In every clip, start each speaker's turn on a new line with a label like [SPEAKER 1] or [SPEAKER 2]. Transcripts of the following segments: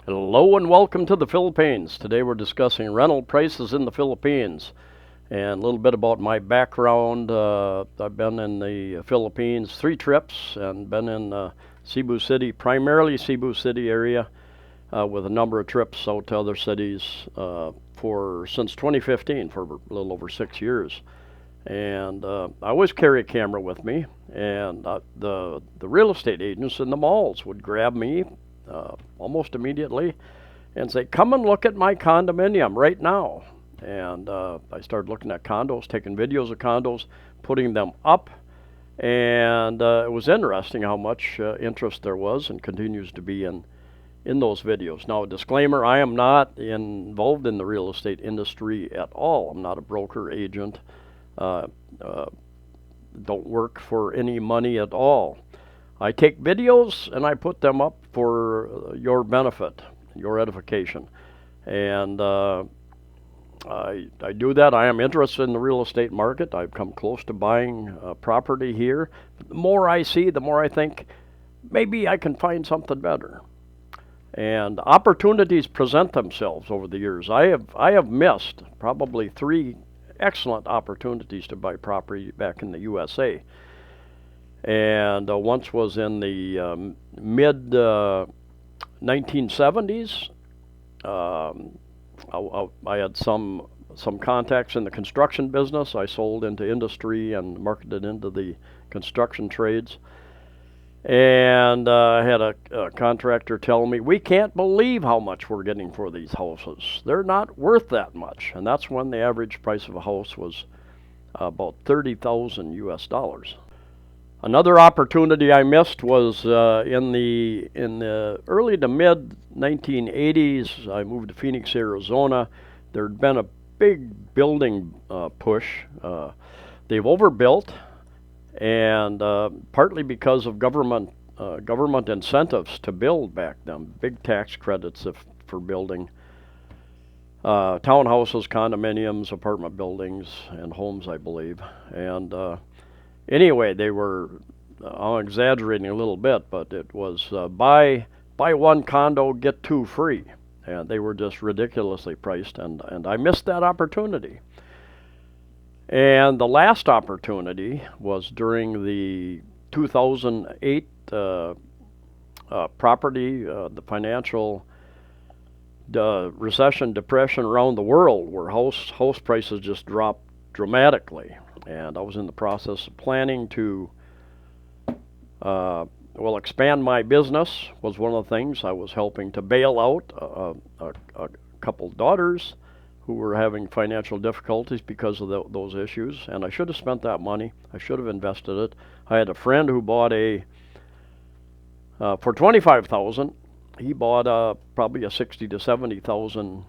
[SPEAKER 1] Hello and welcome to the Philippines. Today we're discussing rental prices in the Philippines and a little bit about my background. I've been in the Philippines 3 trips and been in Cebu City, primarily Cebu City area, with a number of trips out to other cities for since 2015 for a little over 6 years. And I always carry a camera with me, and the real estate agents in the malls would grab me almost immediately and say, "Come and look at my condominium right now." And I started looking at condos, taking videos of condos, putting them up, and it was interesting how much interest there was and continues to be in those videos. Now, a disclaimer: I am not involved in the real estate industry at all. I'm not a broker agent. Uh, uh, don't work for any money at all. I take videos and I put them up for your benefit, your edification. And I do that. I am interested in the real estate market. I've come close to buying property here. The more I see, the more I think maybe I can find something better. And opportunities present themselves over the years. I have missed probably 3 excellent opportunities to buy property back in the USA. And once was in the mid 1970s. I had some contacts in the construction business. I sold into industry and marketed into the construction trades. And I had a contractor tell me, "We can't believe how much we're getting for these houses. They're not worth that much." And that's when the average price of a house was about 30,000 US dollars. Another opportunity I missed was in the early to mid 1980s. I moved to Phoenix, Arizona. There'd been a big building push. They've overbuilt, and partly because of government incentives to build back then, big tax credits for building townhouses, condominiums, apartment buildings, and homes, I believe. And anyway, they were, I'm exaggerating a little bit, but it was buy one condo, get 2 free. And they were just ridiculously priced, and I missed that opportunity. And the last opportunity was during the 2008 the financial recession, depression around the world, where house prices just dropped dramatically. And I was in the process of planning to expand my business. Was one of the things. I was helping to bail out a couple daughters who were having financial difficulties because of those issues, and I should have spent that money. I should have invested it. I had a friend who bought for 25,000. He bought probably a 60 to 70,000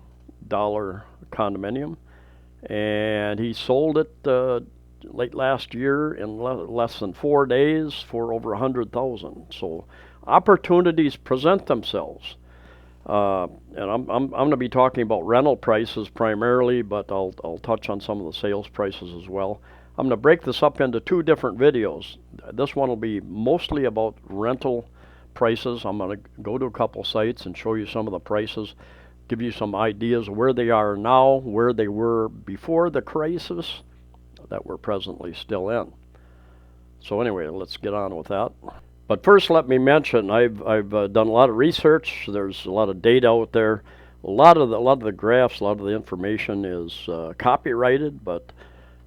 [SPEAKER 1] dollar condominium, and he sold it late last year in less than 4 days for over 100,000. So opportunities present themselves. And I'm going to be talking about rental prices primarily, but I'll touch on some of the sales prices as well. I'm going to break this up into 2 different videos. This one will be mostly about rental prices. I'm going to go to a couple sites and show you some of the prices, give you some ideas of where they are now, where they were before the crisis that we're presently still in. So anyway, let's get on with that. But first, let me mention I've done a lot of research. There's a lot of data out there. A lot of the graphs, a lot of the information is copyrighted, but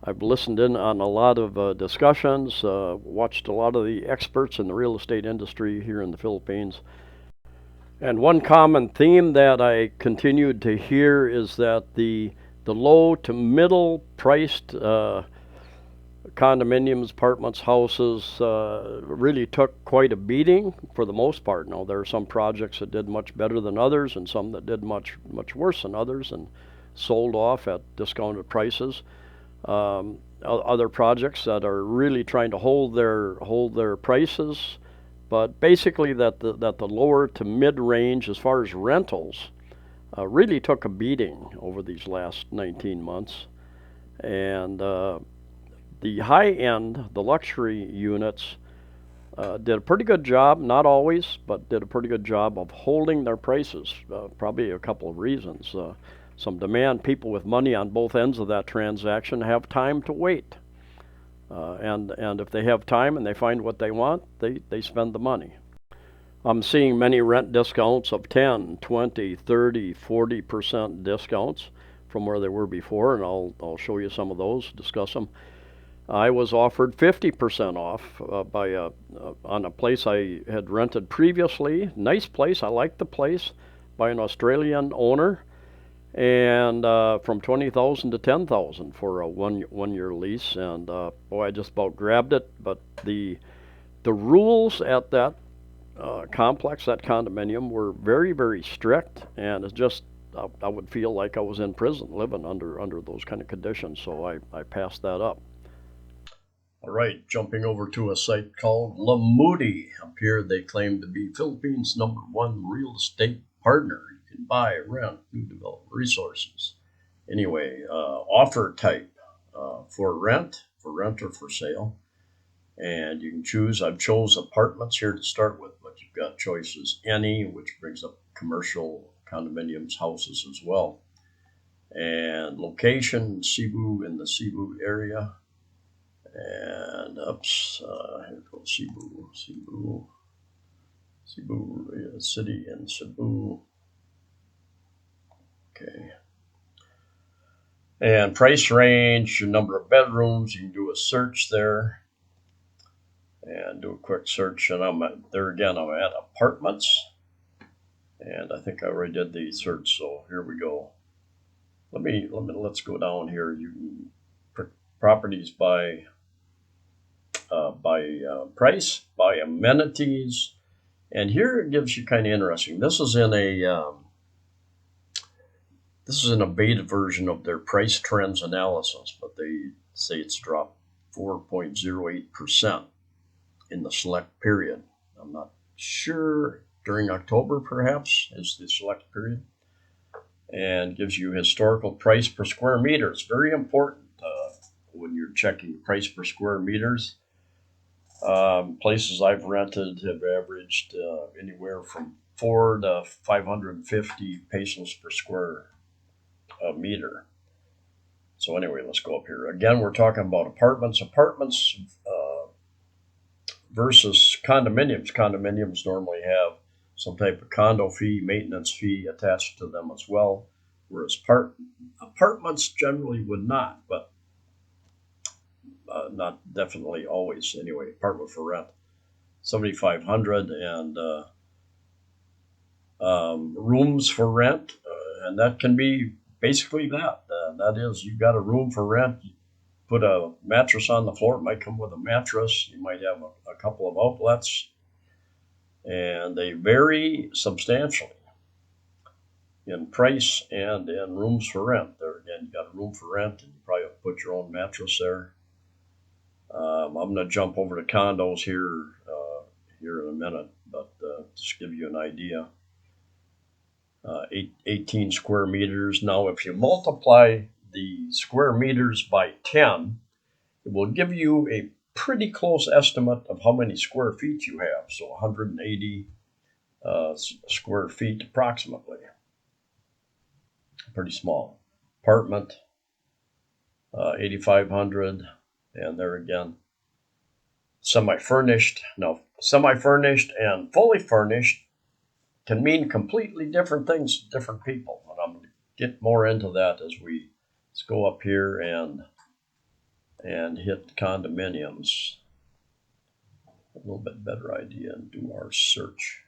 [SPEAKER 1] I've listened in on a lot of discussions, watched a lot of the experts in the real estate industry here in the Philippines. And one common theme that I continued to hear is that the low to middle priced condominiums, apartments, houses really took quite a beating for the most part. Now, there are some projects that did much better than others, and some that did much worse than others, and sold off at discounted prices. Other projects that are really trying to hold their prices, but basically that the lower to mid range, as far as rentals, really took a beating over these last 19 months, and the high end, the luxury units, did a pretty good job, not always, but did a pretty good job of holding their prices. Probably a couple of reasons. Some demand, people with money on both ends of that transaction have time to wait. And if they have time and they find what they want, they spend the money. I'm seeing many rent discounts of 10, 20, 30, 40% discounts from where they were before, and I'll show you some of those, discuss them. I was offered 50% off on a place I had rented previously. Nice place, I liked the place, by an Australian owner, and from 20,000 to 10,000 for a one year lease. And boy, I just about grabbed it. But the rules at that complex, that condominium, were very, very strict, and it's just I would feel like I was in prison living under those kind of conditions. So I passed that up. All right, jumping over to a site called Lamudi. Up here, they claim to be Philippines' #1 real estate partner. You can buy, rent, new development resources. Anyway, offer type for rent or for sale. And you can choose, I've chose apartments here to start with, but you've got choices any, which brings up commercial condominiums, houses as well. And location, Cebu, in the Cebu area. And here goes Cebu, city in Cebu. Okay. And price range, your number of bedrooms, you can do a search there. And do a quick search, and I'm at apartments. And I think I already did the search, so here we go. Let's go down here. You can properties by price, by amenities, and here it gives you kind of interesting. This is in a beta version of their price trends analysis, but they say it's dropped 4.08% in the select period. I'm not sure, during October perhaps is the select period, and gives you historical price per square meter. It's very important when you're checking price per square meters. Places I've rented have averaged anywhere from 4 to 550 pesos per square meter. So anyway, let's go up here. Again, we're talking about apartments versus condominiums. Condominiums normally have some type of condo fee, maintenance fee attached to them as well, whereas apartments generally would not, but not definitely always. Anyway, apartment for rent, 7,500, and rooms for rent, and that can be basically that. That is, you've got a room for rent. Put a mattress on the floor. It might come with a mattress. You might have a couple of outlets, and they vary substantially in price and in rooms for rent. There again, you got a room for rent, and you probably have to put your own mattress there. I'm going to jump over to condos here in a minute, but just give you an idea. 18 square meters. Now, if you multiply the square meters by 10, it will give you a pretty close estimate of how many square feet you have. So 180 square feet approximately. Pretty small. Apartment, 8,500, and there again, semi-furnished. Now, semi-furnished and fully furnished can mean completely different things to different people. And I'm going to get more into that as let's go up here and hit condominiums. A little bit better idea, and do our search.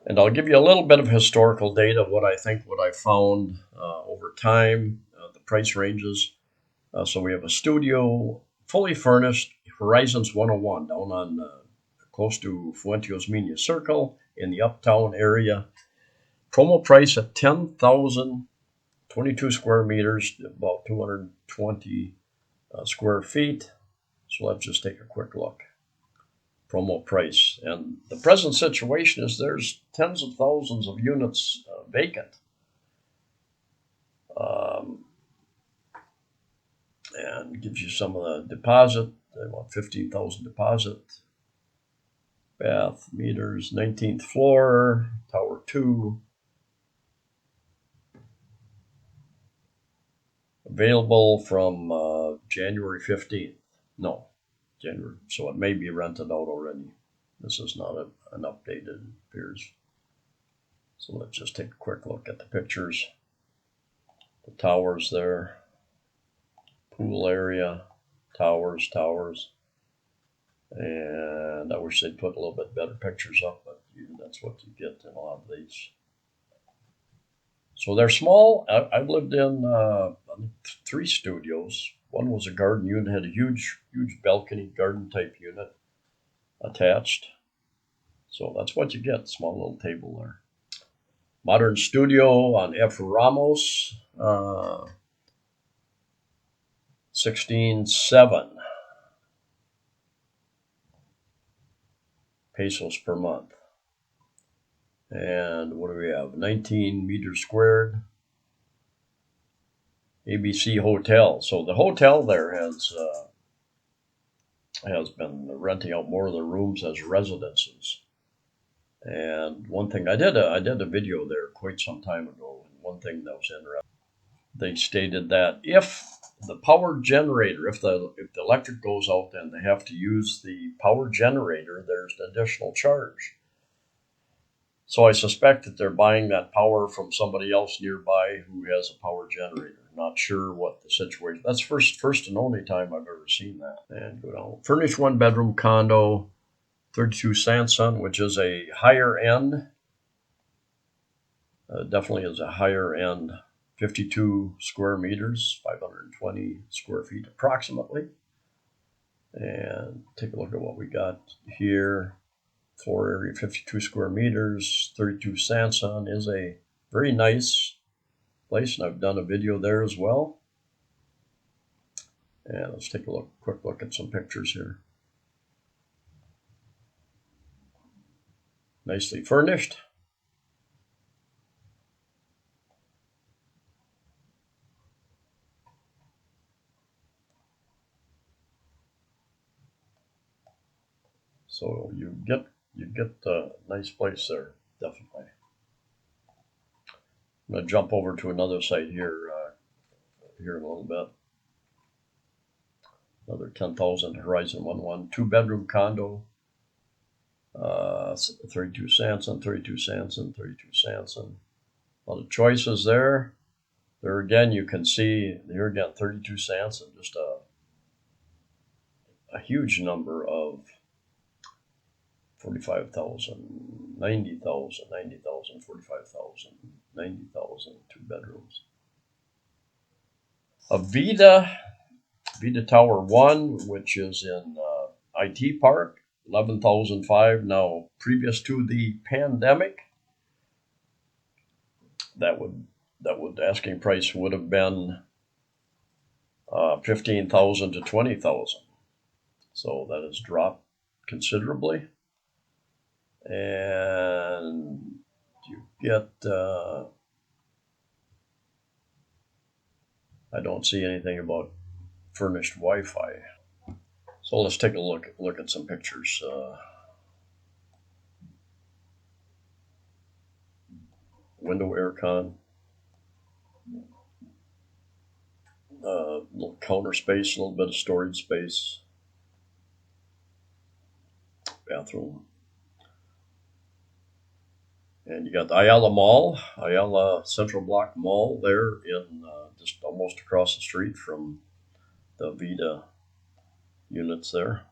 [SPEAKER 1] And I'll give you a little bit of historical data, what I found over time, the price ranges. So we have a studio, fully furnished, Horizons 101, down on close to Fuentios Minas Circle in the uptown area. Promo price at 10,000, 22 square meters, about 220 square feet. So let's just take a quick look. Promo price. And the present situation is there's tens of thousands of units vacant. And gives you some of the deposit They want 15,000 deposit. Bath meters, 19th floor, tower 2. Available from January 15th. No, January. So it may be rented out already. This is not an updated, it appears. So let's just take a quick look at the pictures. The towers there. Pool area. Towers. And I wish they'd put a little bit better pictures up, but that's what you get in a lot of these. So they're small. I've lived in 3 studios. One was a garden unit, had a huge balcony garden type unit attached. So that's what you get, small little table there. Modern studio on F. Ramos, 16.7 pesos per month. And what do we have? 19 meters squared. ABC Hotel. So the hotel there has been renting out more of the rooms as residences. And one thing I did a video there quite some time ago. And one thing that was interesting, they stated that if the power generator, if the electric goes out and they have to use the power generator, there's an additional charge. So I suspect that they're buying that power from somebody else nearby who has a power generator. Not sure what the situation. That's first and only time I've ever seen that. And go down. Furnished 1-bedroom condo, 32 Sanson, which is a higher end. Definitely is a higher end. 52 square meters, 520 square feet approximately. And take a look at what we got here. Floor area, 52 square meters, 32 Sanson is a very nice place, and I've done a video there as well. And let's take a quick look at some pictures here. Nicely furnished. So you get a nice place there, definitely. I'm going to jump over to another site here in a little bit. Another 10,000 Horizon 11, 2-bedroom condo, 32 Sanson, 32 Sanson, 32 Sanson. A lot of choices there. There again, you can see here again 32 Sanson, just a huge number of 45,000, 90,000, 90,000, 45,000, 90,000, 2 bedrooms. A Vida Tower 1, which is in IT Park, 11,005. Now, previous to the pandemic, that would asking price would have been 15,000 to 20,000. So that has dropped considerably. And you get I don't see anything about furnished Wi-Fi. So let's take a look at some pictures. Window aircon, little counter space, a little bit of storage space, bathroom. And you got the Ayala Central Block Mall there in just almost across the street from the Vida units there.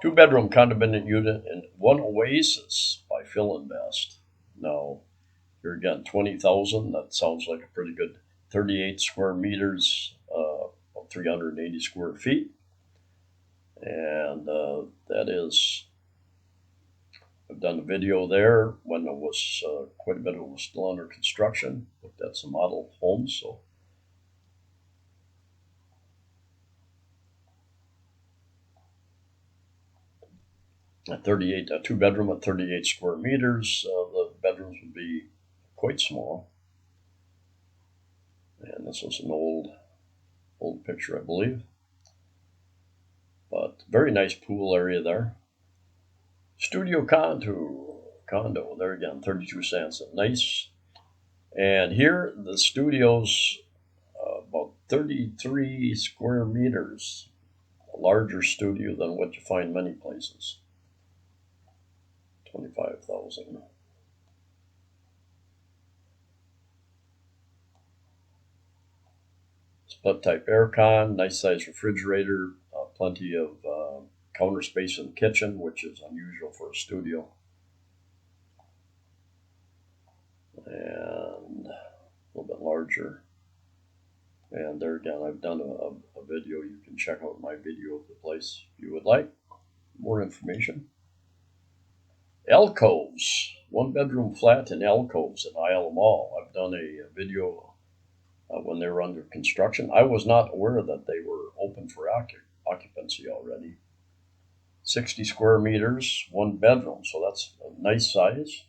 [SPEAKER 1] 2-bedroom condominium unit in One Oasis by Philinvest. Now, here again, 20,000. That sounds like a pretty good 38 square meters, 380 square feet. And that is, I've done a video there when it was quite a bit of it was still under construction. Looked at some model homes. So a 2-bedroom at 38 square meters. The bedrooms would be quite small. And this is an old picture, I believe. But very nice pool area there. Studio condo. There again, 32 cents. Nice. And here the studio's about 33 square meters. A larger studio than what you find many places. 25,000. Split type aircon, nice size refrigerator, plenty of counter space in the kitchen, which is unusual for a studio. And a little bit larger. And there again, I've done a video. You can check out my video of the place if you would like more information. Alcoves, one bedroom flat in alcoves at Isle Mall. I've done a video when they were under construction. I was not aware that they were open for occupancy already. 60 square meters, one bedroom, so that's a nice size.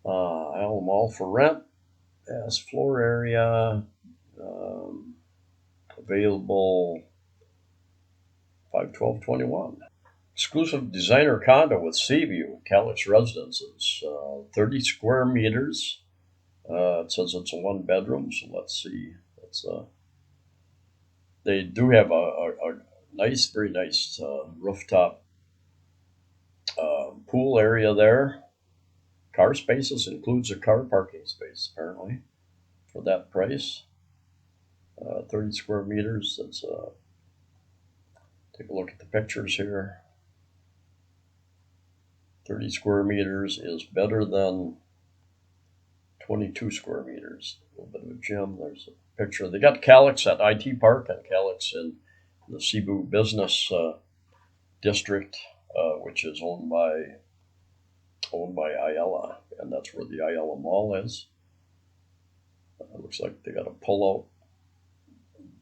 [SPEAKER 1] Isle Mall for rent. Yes, floor area available 5/12/21. Exclusive designer condo with sea view, Calyx Residences, 30 square meters. It says it's a one bedroom, so let's see. They do have a nice, very nice rooftop pool area there. Car spaces, includes a car parking space apparently for that price. 30 square meters. Let's take a look at the pictures here. 30 square meters is better than 22 square meters. A little bit of a gym. There's a picture. They got Calyx at IT Park and Calyx in the Cebu Business District, which is owned by Ayala, and that's where the Ayala Mall is. It looks like they got a pull-out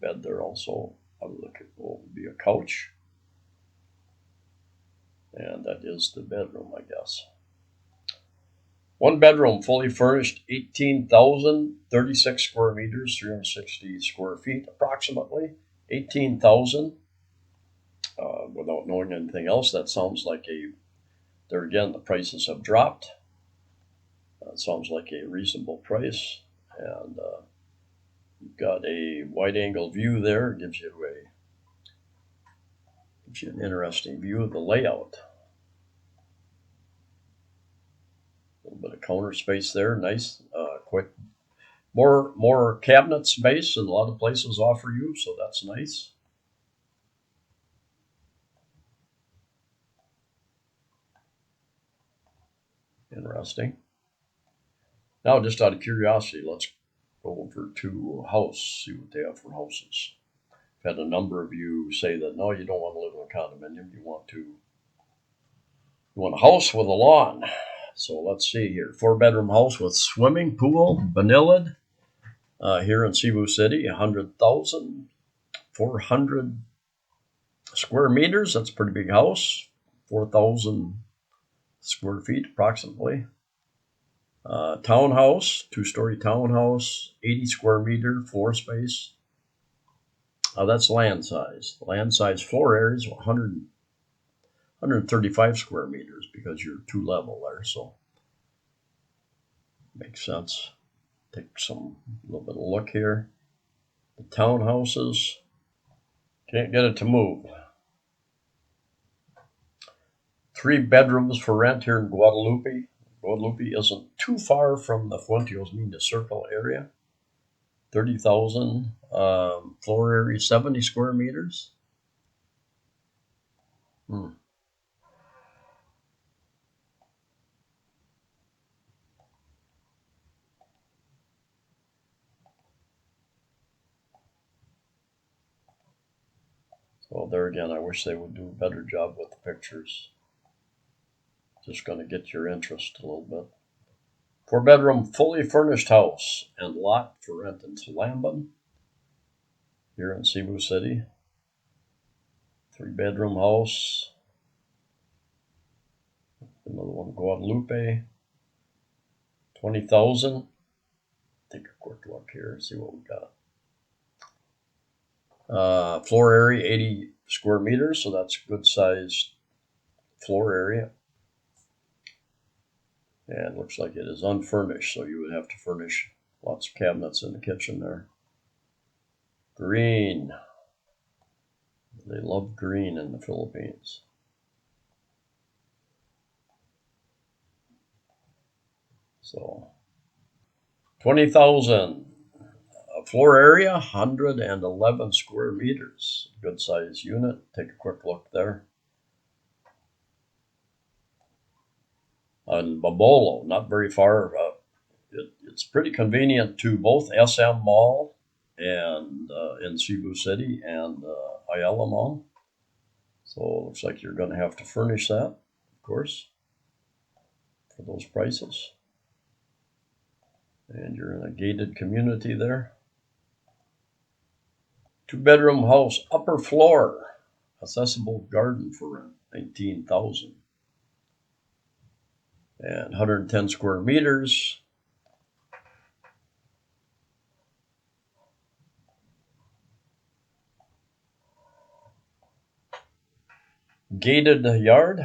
[SPEAKER 1] bed there also. Will be a couch, and that is the bedroom, I guess. One bedroom, fully furnished, 18,000, 36 square meters, 360 square feet, approximately 18,000. Without knowing anything else, that sounds like there again, the prices have dropped. It sounds like a reasonable price, and you've got a wide-angle view there. It gives you an interesting view of the layout. A little bit of counter space there, nice, quick. More cabinet space than a lot of places offer you, so that's nice. Interesting. Now, just out of curiosity, let's go over to house, see what they have for houses. I've had a number of you say that no, you don't want to live in a condominium. You want a house with a lawn. So let's see here. 4-bedroom house with swimming pool, Banilid, here in Cebu City, 100,000, 400 square meters. That's a pretty big house, 4,000 square feet approximately. Townhouse, 2-story townhouse, 80 square meter floor space. That's land size. Land size floor area is 135 square meters because you're 2-level there, so makes sense. Take a little bit of a look here. The townhouses, can't get it to move. 3 bedrooms for rent here in Guadalupe. Guadalupe isn't too far from the Fuentios Mina Circle area. 30,000, floor area 70 square meters. Well, there again, I wish they would do a better job with the pictures. Just going to get your interest a little bit. 4-bedroom, fully furnished house and lot for rent in Talamban, here in Cebu City. 3-bedroom house. Another one, Guadalupe. 20,000. Take a quick look here and see what we got. Floor area 80 square meters, so that's good sized floor area. And looks like it is unfurnished, so you would have to furnish lots of cabinets in the kitchen there. Green. They love green in the Philippines. So 20,000. Floor area 111 square meters. Good size unit. Take a quick look there. On Babolo, not very far. It's pretty convenient to both SM Mall and in Cebu City and Ayala Mall. So it looks like you're going to have to furnish that, of course, for those prices. And you're in a gated community there. 2-bedroom house, upper floor, accessible garden for rent, 19,000. And 110 square meters. Gated yard,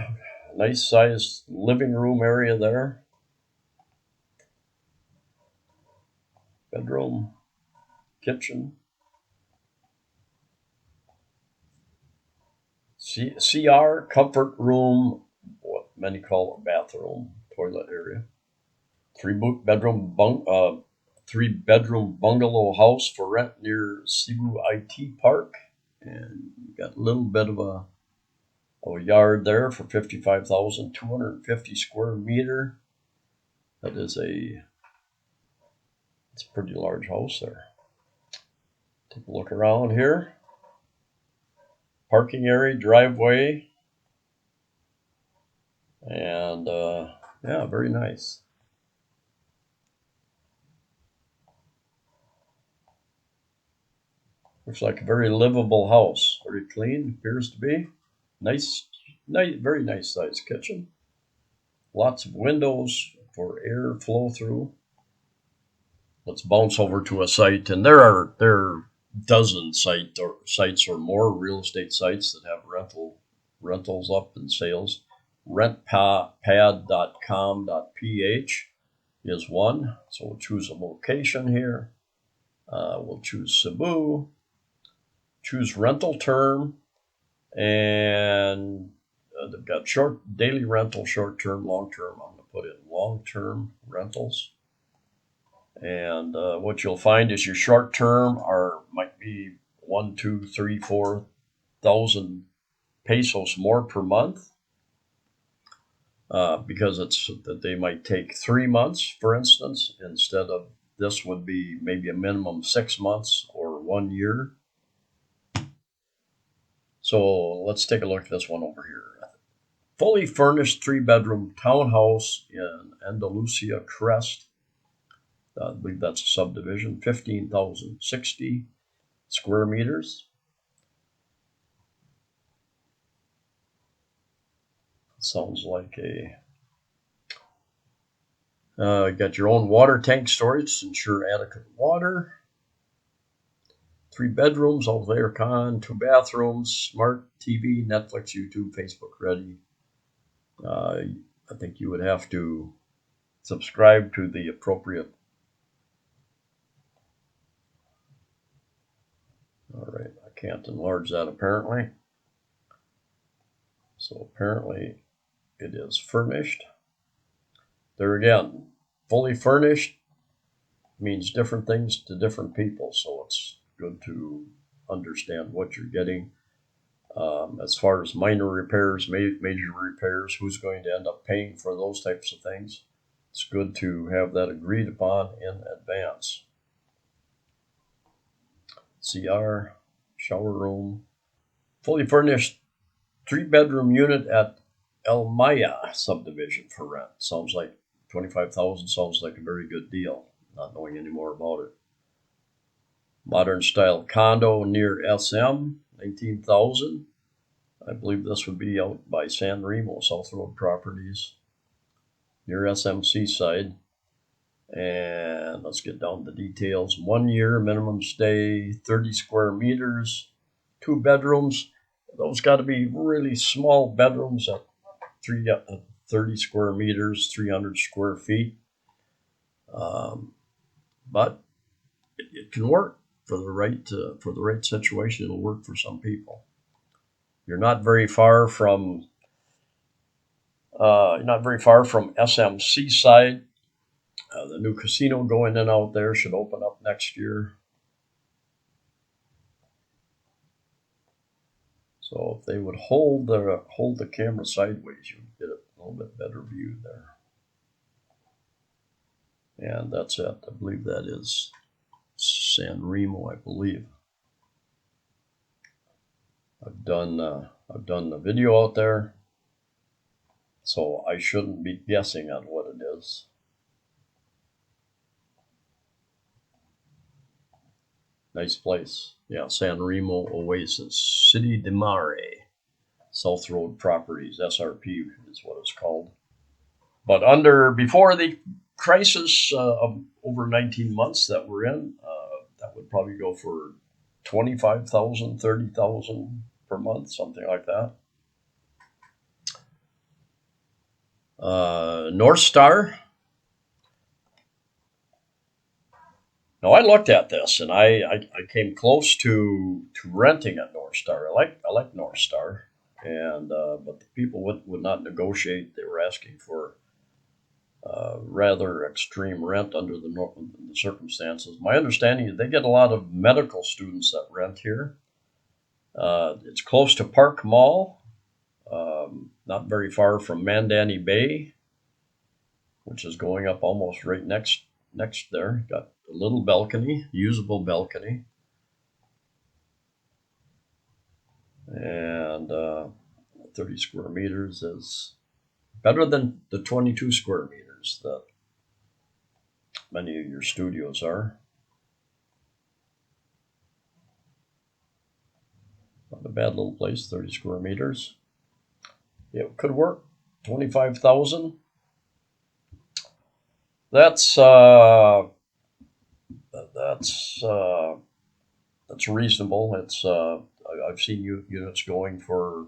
[SPEAKER 1] nice sized living room area there. Bedroom, kitchen. CR, comfort room, what many call a bathroom, toilet area. 3-bedroom bungalow house for rent near Cebu IT Park, and you got a little bit of a yard there for 55,250 square meter. That is it's a pretty large house there. Take a look around here. Parking area, driveway, and yeah, very nice. Looks like a very livable house. Very clean, appears to be. Nice, very nice sized kitchen. Lots of windows for air flow through. Let's bounce over to a site, and there are dozen sites or more real estate sites that have rentals up and sales. Rentpad.com.ph is one. So we'll choose a location here. We'll choose Cebu. Choose rental term, and they've got daily rental, short term, long term. I'm going to put in long term rentals. And what you'll find is your short term might be 1, 2, 3, 4,000 pesos more per month, because it's that they might take 3 months, for instance, instead of this would be maybe a minimum 6 months or 1 year. So let's take a look at this one over here. Fully furnished 3-bedroom townhouse in Andalusia Crest. I believe that's a subdivision. 15,060 square meters. Sounds like got your own water tank storage to ensure adequate water. 3 bedrooms, all aircon, 2 bathrooms, smart TV, Netflix, YouTube, Facebook ready. I think you would have to subscribe to the appropriate. All right, I can't enlarge that apparently. So apparently it is furnished. There again, fully furnished means different things to different people, so it's good to understand what you're getting. As far as minor repairs, major repairs, who's going to end up paying for those types of things, it's good to have that agreed upon in advance. CR, shower room, fully furnished 3-bedroom unit at El Maya subdivision for rent. Sounds like 25,000 sounds like a very good deal, not knowing any more about it. Modern style condo near SM, 19,000. I believe this would be out by San Remo, South Road Properties, near SM Seaside. And And let's get down to details. 1 year minimum stay, 30 square meters, 2 bedrooms. Those got to be really small bedrooms at 30 square meters, 300 square feet. But it can work for the right situation. It'll work for some people. You're not very far from SM Seaside. The new casino going in out there should open up next year. So if they would hold the camera sideways, you would get a little bit better view there. And that's it. I believe that is San Remo, I believe. I've done the video out there, so I shouldn't be guessing on what it is. Nice place. Yeah, San Remo Oasis, City de Mare, South Road Properties, SRP is what it's called. But before the crisis of over 19 months that we're in, that would probably go for $25,000, $30,000 per month, something like that. North Star. Now I looked at this and I came close to renting at North Star. I like North Star, and but the people would not negotiate. They were asking for rather extreme rent under the circumstances. My understanding is they get a lot of medical students that rent here. It's close to Park Mall, not very far from Mandani Bay, which is going up almost right next there. Got a little balcony, usable balcony, and 30 square meters is better than the 22 square meters that many of your studios are. Not a bad little place, 30 square meters. It could work. 25,000. That's reasonable. It's I've seen units going for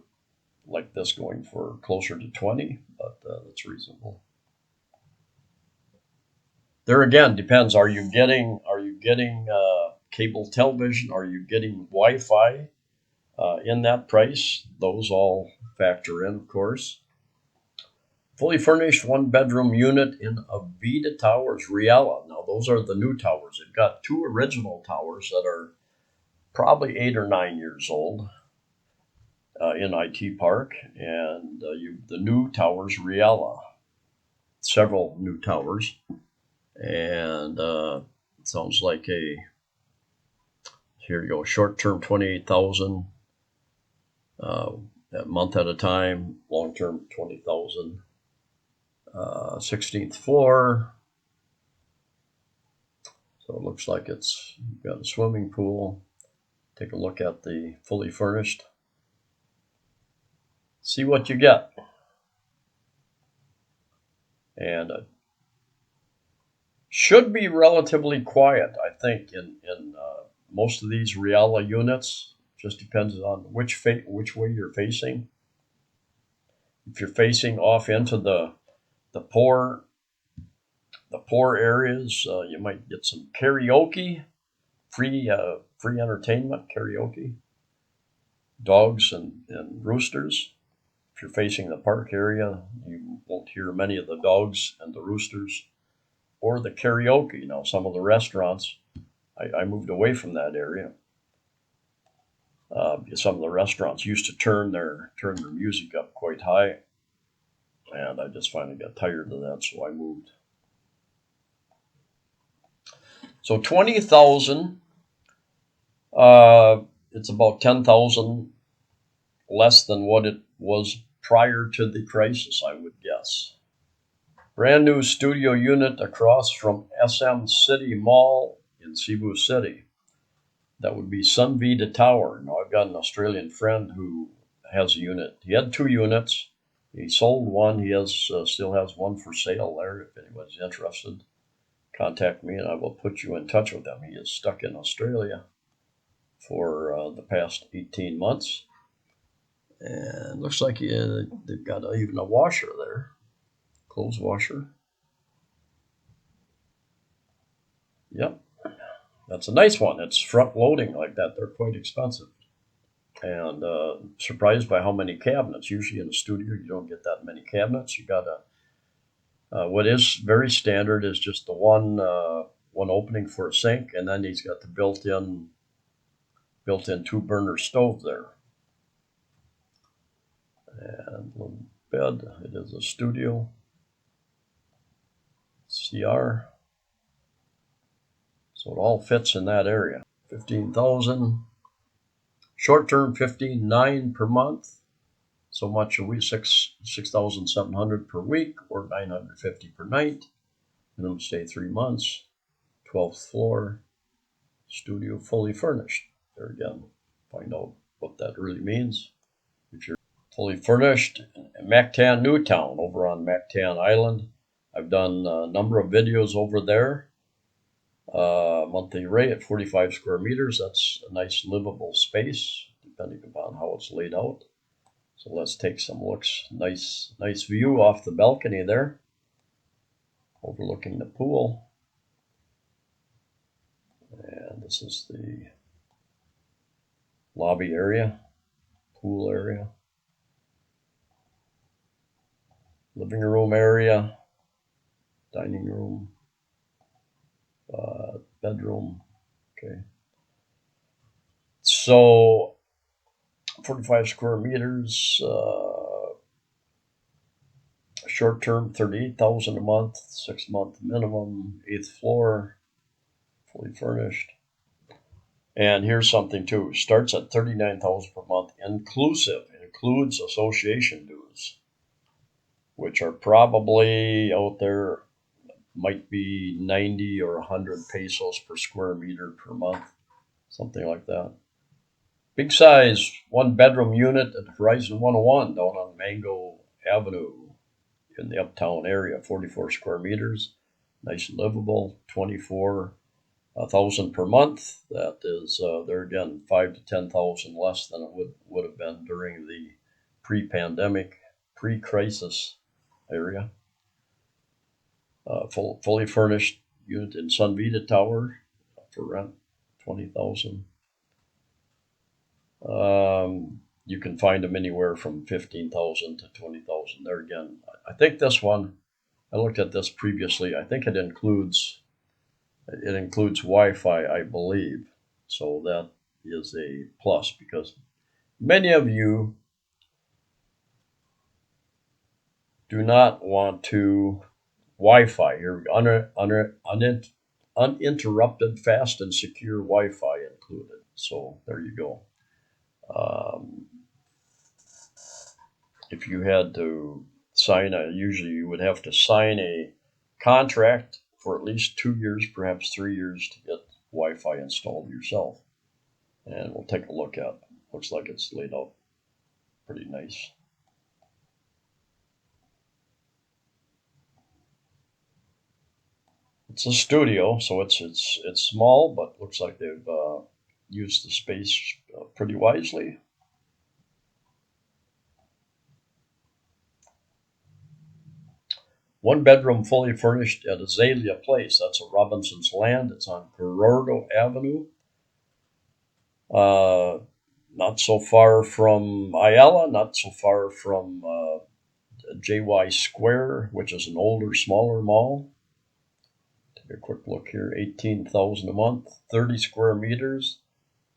[SPEAKER 1] like this going for closer to 20, but that's reasonable. There again depends. Are you getting cable television? Are you getting Wi-Fi in that price? Those all factor in, of course. Fully furnished 1-bedroom unit in Avida Towers, Reala. Now those are the new towers. They've got 2 original towers that are probably 8 or 9 years old in IT Park, and the new towers, Reala. Several new towers, and it sounds like here you go, short-term 28,000, a month at a time, long-term 20,000. 16th floor. So it looks like it's got a swimming pool. Take a look at the fully furnished. See what you get. And should be relatively quiet, I think, in most of these Reala units. Just depends on which way you're facing. If you're facing off into the poor areas, you might get some karaoke, free entertainment, karaoke, dogs and roosters. If you're facing the park area, you won't hear many of the dogs and the roosters or the karaoke. Now, some of the restaurants, I moved away from that area. Some of the restaurants used to turn their music up quite high, and I just finally got tired of that, so I moved. So 20,000, it's about 10,000 less than what it was prior to the crisis, I would guess. Brand new studio unit across from SM City Mall in Cebu City. That would be Sunvita Tower. Now, I've got an Australian friend who has a unit. He had 2 units. He sold one. He still has one for sale there if anybody's interested. contact me and I will put you in touch with him. He is stuck in Australia for the past 18 months. And looks like they've got even a washer there, clothes washer. Yep, that's a nice one. It's front loading like that. They're quite expensive. And surprised by how many cabinets. Usually in a studio you don't get that many cabinets. You got what is very standard is just the one opening for a sink, and then he's got the built-in 2-burner stove there. And little bed. It is a studio. CR. So it all fits in that area. 15,000. Short term 15,900 per month. So much a week, 6,700 per week, or 950 per night. Minimum stay 3 months. 12th floor. Studio fully furnished. There again, find out what that really means. If you're fully furnished, Mactan Newtown over on Mactan Island. I've done a number of videos over there. Monthly rate at 45 square meters. That's a nice livable space, depending upon how it's laid out. So let's take some looks. Nice view off the balcony there, overlooking the pool. And this is the lobby area, pool area, living room area, dining room, bedroom. Okay. So 45 square meters, short term 38,000 a month, 6-month minimum, 8th floor, fully furnished. And here's something too. Starts at 39,000 per month inclusive. It includes association dues, which are probably out there, might be 90 or 100 pesos per square meter per month, something like that. Big size 1-bedroom unit at Horizon 101 down on Mango Avenue in the uptown area, 44 square meters, nice and livable, 24,000 per month. That is there again 5 to 10,000 less than it would have been during the pre-pandemic, pre-crisis area. Fully furnished unit in Sunvita Tower for rent, 20,000. You can find them anywhere from 15,000 to 20,000. There again, I think this one, I looked at this previously. I think it includes Wi-Fi, I believe. So that is a plus, because many of you do not want to Wi-Fi. You're uninterrupted, fast and secure Wi-Fi included. So there you go. If you had to usually you would have to sign a contract for at least 2 years, perhaps 3 years, to get Wi-Fi installed yourself. And we'll take a look at it. Looks like it's laid out pretty nice. It's a studio, so it's small, but looks like they've used the space pretty wisely. One bedroom fully furnished at Azalea Place. That's a Robinson's Land. It's on Gerardo Avenue. Not so far from Ayala, not so far from JY Square, which is an older, smaller mall. Take a quick look here. 18,000 a month, 30 square meters.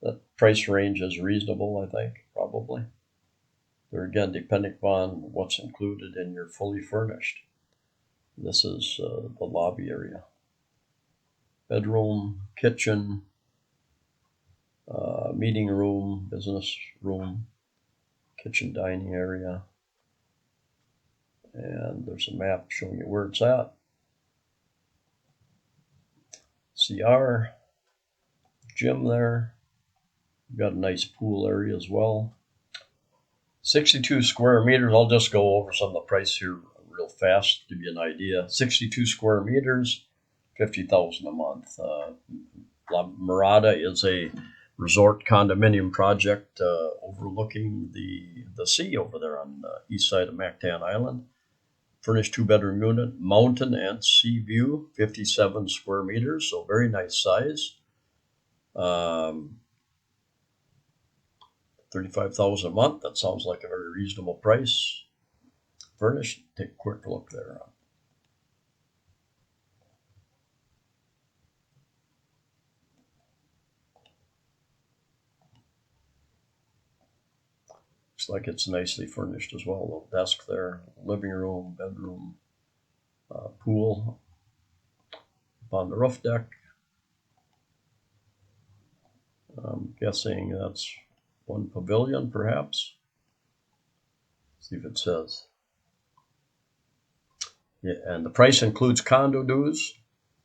[SPEAKER 1] That price range is reasonable, I think, probably. There again, depending upon what's included in your fully furnished. This is the lobby area. Bedroom, kitchen, meeting room, business room, kitchen dining area. And there's a map showing you where it's at. CR, gym there. We've got a nice pool area as well. 62 square meters. I'll just go over some of the price here real fast to give you an idea. 62 square meters, $50,000 a month. La Mirada is a resort condominium project overlooking the sea over there on the east side of Mactan Island. Furnished 2-bedroom unit, mountain and sea view, 57 square meters, so very nice size. 35,000 a month. That sounds like a very reasonable price. Furnished. Take a quick look there. Looks like it's nicely furnished as well. A little desk there, living room, bedroom, pool up on the roof deck. I'm guessing that's one pavilion, perhaps. See if it says. Yeah, and the price includes condo dues.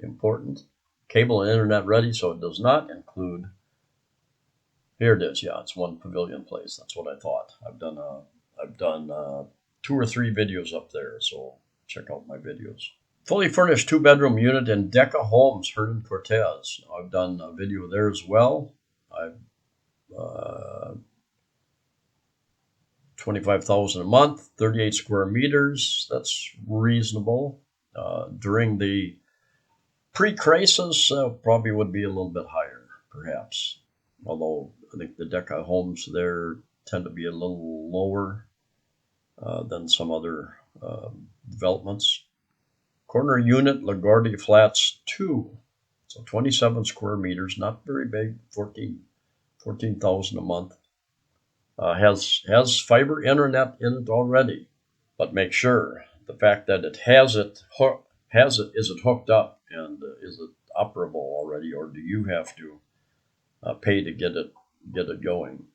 [SPEAKER 1] Important. Cable and internet ready, so it does not include. Here it is. Yeah, it's one pavilion place. That's what I thought. I've done 2 or 3 videos up there, so check out my videos. Fully furnished 2-bedroom unit in Deca Homes, Hernan Cortez. I've done a video there as well. I've 25,000 a month, 38 square meters. That's reasonable. During the pre-crisis, probably would be a little bit higher, perhaps. Although I think the Deca homes there tend to be a little lower than some other developments. Corner unit, LaGuardia Flats 2. So 27 square meters, not very big, 14,000 a month. Has fiber internet in it already, but make sure the fact that it is it hooked up and is it operable already, or do you have to pay to get it going?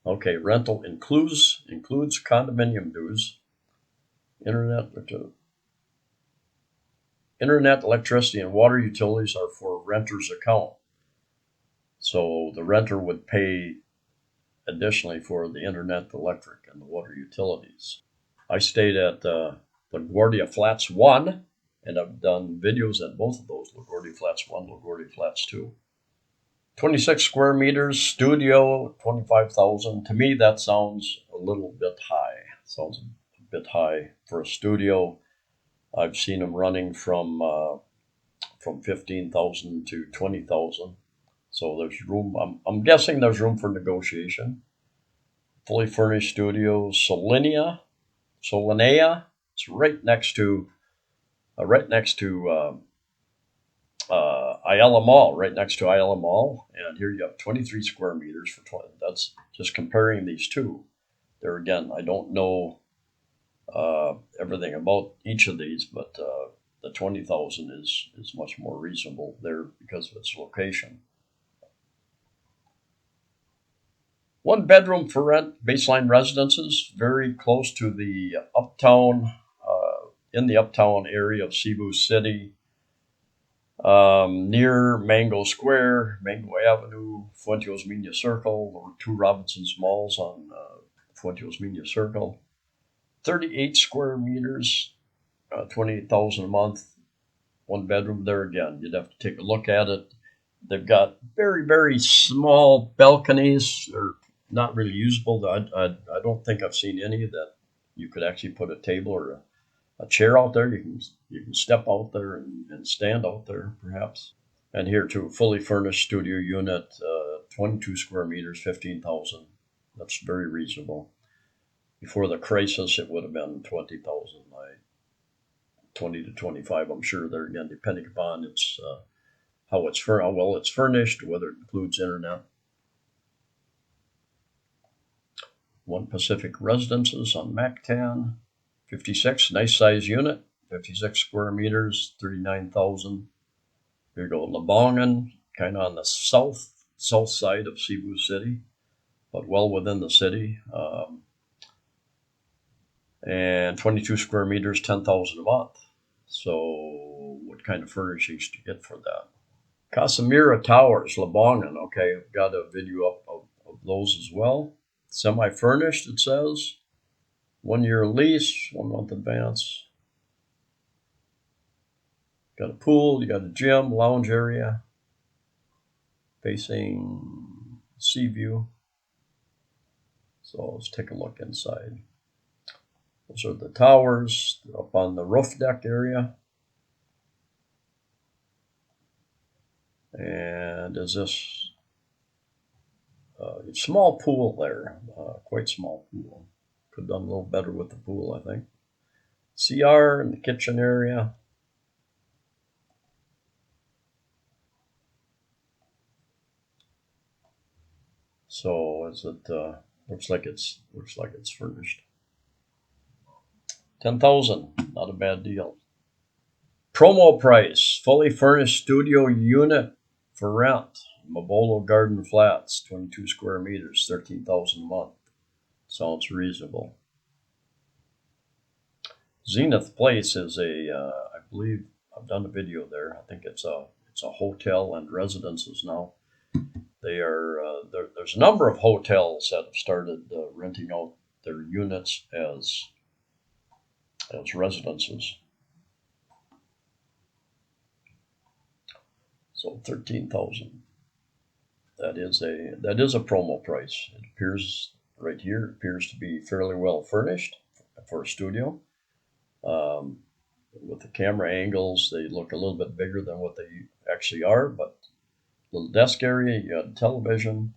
[SPEAKER 1] Okay, rental includes condominium dues, internet, electricity, and water utilities are for renter's account. So the renter would pay additionally for the internet, the electric, and the water utilities. I stayed at LaGuardia Flats 1, and I've done videos at both of those, LaGuardia Flats 1, LaGuardia Flats 2. 26 square meters, studio, 25,000. To me, that sounds a little bit high. Sounds a bit high for a studio. I've seen them running from 15,000 to 20,000. So there's room. I'm guessing there's room for negotiation. Fully furnished studio, Solinea. It's right next to Ayala Mall, right next to Ayala Mall. And here you have 23 square meters for 20. That's just comparing these two. There again, I don't know everything about each of these, but the 20,000 is much more reasonable there because of its location. 1-bedroom for rent, baseline residences, very close to the uptown, in the uptown area of Cebu City, near Mango Square, Mango Avenue, Fuentes Mina Circle, or 2 Robinsons Malls on Fuentes Mina Circle. 38 square meters, 28,000 a month, 1-bedroom. There again, you'd have to take a look at it. They've got very, very small balconies. They're not really usable. I don't think I've seen any that you could actually put a table or a chair out there. You can step out there and stand out there, perhaps. And here too, fully furnished studio unit, 22 square meters, 15,000. That's very reasonable. Before the crisis, it would have been 20,000, 20 to 25. I'm sure there again, depending upon its how well it's furnished, whether it includes internet. 1 Pacific Residences on Mactan, 56, nice size unit, 56 square meters, 39,000. Here you go, Labongan, kind of on the south side of Cebu City, but well within the city. And 22 square meters, 10,000 a month. So what kind of furnishings do you get for that? Casimira Towers, Labongan. Okay, I've got a video up of those as well. Semi-furnished, it says. 1 year lease, 1 month advance. Got a pool, you got a gym, lounge area, facing sea view. So let's take a look inside. Those are the towers up on the roof deck area. And is this small pool there, quite small pool. Could have done a little better with the pool, I think. CR in the kitchen area. So is it? Looks like it's furnished. 10,000, not a bad deal. Promo price: fully furnished studio unit for rent. Mabolo Garden Flats, 22 square meters, 13,000 a month. Sounds reasonable. Zenith Place is I believe I've done a video there. I think it's a hotel and residences now. They are there's a number of hotels that have started renting out their units as residences. So 13,000. That is a promo price. It appears right here. It appears to be fairly well furnished for a studio. With the camera angles, they look a little bit bigger than what they actually are, but little desk area, you got a television.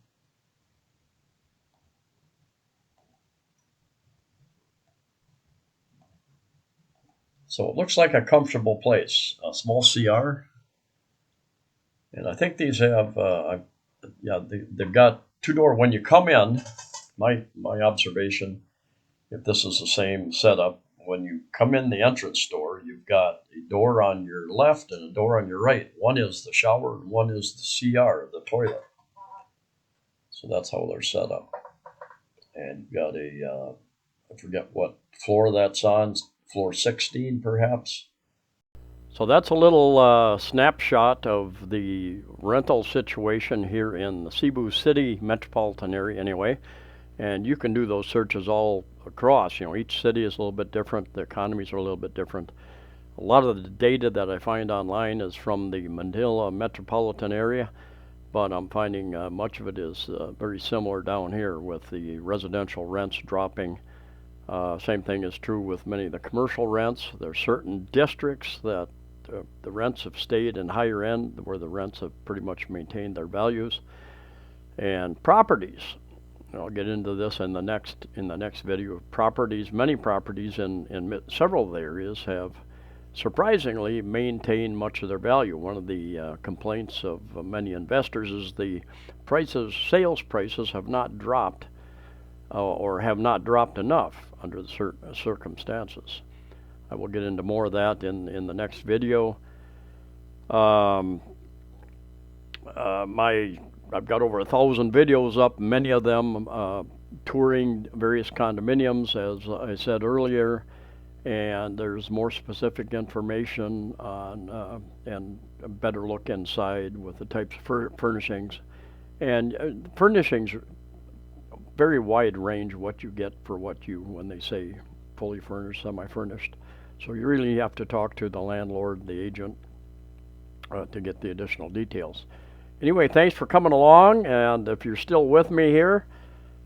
[SPEAKER 1] So it looks like a comfortable place, a small CR. And I think these have, they've got two-door. When you come in, my observation, if this is the same setup, when you come in the entrance door, you've got a door on your left and a door on your right. One is the shower and one is the CR, the toilet. So that's how they're set up. And you've got I forget what floor that's on, floor 16 perhaps. So that's a little snapshot of the rental situation here in the Cebu City metropolitan area anyway. And you can do those searches all across. Each city is a little bit different. The economies are a little bit different. A lot of the data that I find online is from the Manila metropolitan area, but I'm finding much of it is very similar down here with the residential rents dropping. Same thing is true with many of the commercial rents. There are certain districts that the rents have stayed in higher end, where the rents have pretty much maintained their values. And properties, I'll get into this in the next video. Many properties in several of the areas have surprisingly maintained much of their value. One of the complaints of many investors is the sales prices have not dropped or have not dropped enough under the certain circumstances. I will get into more of that in the next video. I've got over 1,000 videos up, many of them touring various condominiums, as I said earlier, and there's more specific information on and a better look inside with the types of furnishings. And furnishings, very wide range what you get for when they say fully furnished, semi-furnished. So you really have to talk to the landlord, the agent, to get the additional details. Anyway, thanks for coming along, and if you're still with me here,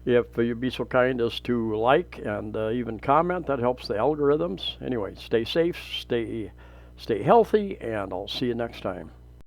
[SPEAKER 1] if you'd be so kind as to like and even comment, that helps the algorithms. Anyway, stay safe, stay healthy, and I'll see you next time.